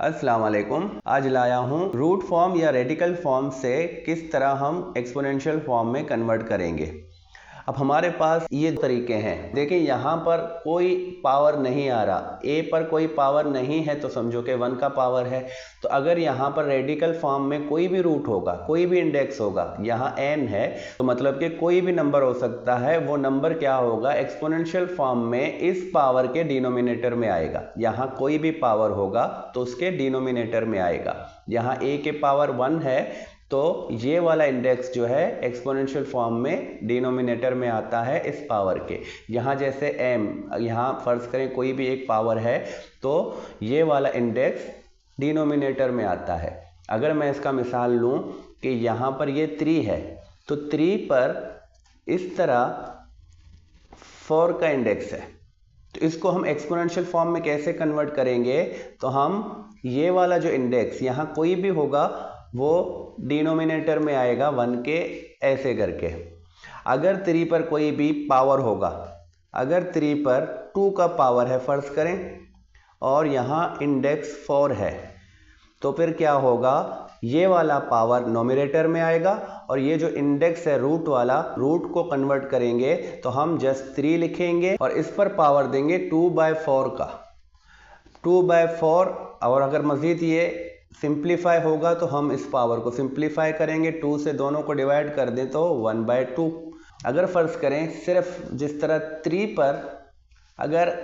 अस्सलाम वालेकुम। आज लाया हूँ रूट फॉर्म या रेडिकल फॉर्म से किस तरह हम एक्सपोनेंशियल फॉर्म में कन्वर्ट करेंगे। अब हमारे पास ये तरीके हैं। देखिए यहाँ पर कोई पावर नहीं आ रहा, ए पर कोई पावर नहीं है तो समझो कि 1 का पावर है। तो अगर यहाँ पर रेडिकल फॉर्म में कोई भी रूट होगा, कोई भी इंडेक्स होगा, यहाँ n है तो मतलब कि कोई भी नंबर हो सकता है, वो नंबर क्या होगा एक्सपोनेंशियल फॉर्म में इस पावर के डिनोमिनेटर में आएगा। यहाँ कोई भी पावर होगा तो उसके डिनोमिनेटर में आएगा। यहाँ a के पावर 1 है तो ये वाला इंडेक्स जो है एक्सपोनेंशियल फॉर्म में डिनोमिनेटर में आता है इस पावर के। यहाँ जैसे m, यहाँ फर्ज करें कोई भी एक पावर है तो ये वाला इंडेक्स डिनोमिनेटर में आता है। अगर मैं इसका मिसाल लूँ कि यहाँ पर ये 3 है तो 3 पर इस तरह 4 का इंडेक्स है, तो इसको हम एक्सपोनेंशियल फॉर्म में कैसे कन्वर्ट करेंगे। तो हम ये वाला जो इंडेक्स यहाँ कोई भी होगा वो डिनोमिनेटर में आएगा 1 के, ऐसे करके। अगर 3 पर कोई भी पावर होगा, अगर 3 पर 2 का पावर है फर्ज करें और यहाँ इंडेक्स 4 है तो फिर क्या होगा, ये वाला पावर नोमिनेटर में आएगा और ये जो इंडेक्स है रूट वाला, रूट को कन्वर्ट करेंगे तो हम जस्ट 3 लिखेंगे और इस पर पावर देंगे 2/4 का, 2/4। और अगर मज़ीद ये सिंप्लीफाई होगा तो हम इस पावर को सिंप्लीफाई करेंगे, 2 से दोनों को डिवाइड कर दें तो 1/2। अगर फ़र्ज़ करें सिर्फ जिस तरह 3 पर अगर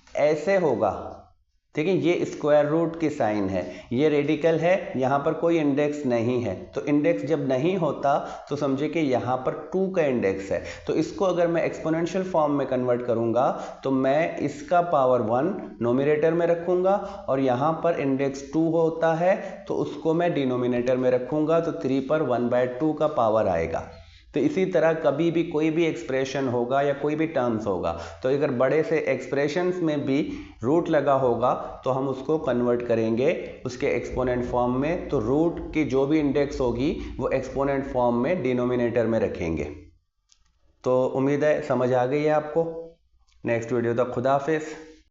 ऐसे होगा, देखिए ये स्क्वायर रूट की साइन है, ये रेडिकल है, यहाँ पर कोई इंडेक्स नहीं है। तो इंडेक्स जब नहीं होता तो समझे कि यहाँ पर 2 का इंडेक्स है। तो इसको अगर मैं एक्सपोनेंशियल फॉर्म में कन्वर्ट करूँगा तो मैं इसका पावर 1 नोमिनेटर में रखूँगा और यहाँ पर इंडेक्स 2 होता है तो उसको मैं डिनोमिनेटर में रखूँगा, तो 3 पर 1/2 का पावर आएगा। तो इसी तरह कभी भी कोई भी एक्सप्रेशन होगा या कोई भी टर्म्स होगा तो अगर बड़े से एक्सप्रेशंस में भी रूट लगा होगा तो हम उसको कन्वर्ट करेंगे उसके एक्सपोनेंट फॉर्म में। तो रूट की जो भी इंडेक्स होगी वो एक्सपोनेंट फॉर्म में डिनोमिनेटर में रखेंगे। तो उम्मीद है समझ आ गई है आपको। नेक्स्ट वीडियो तक खुदा हाफिज़।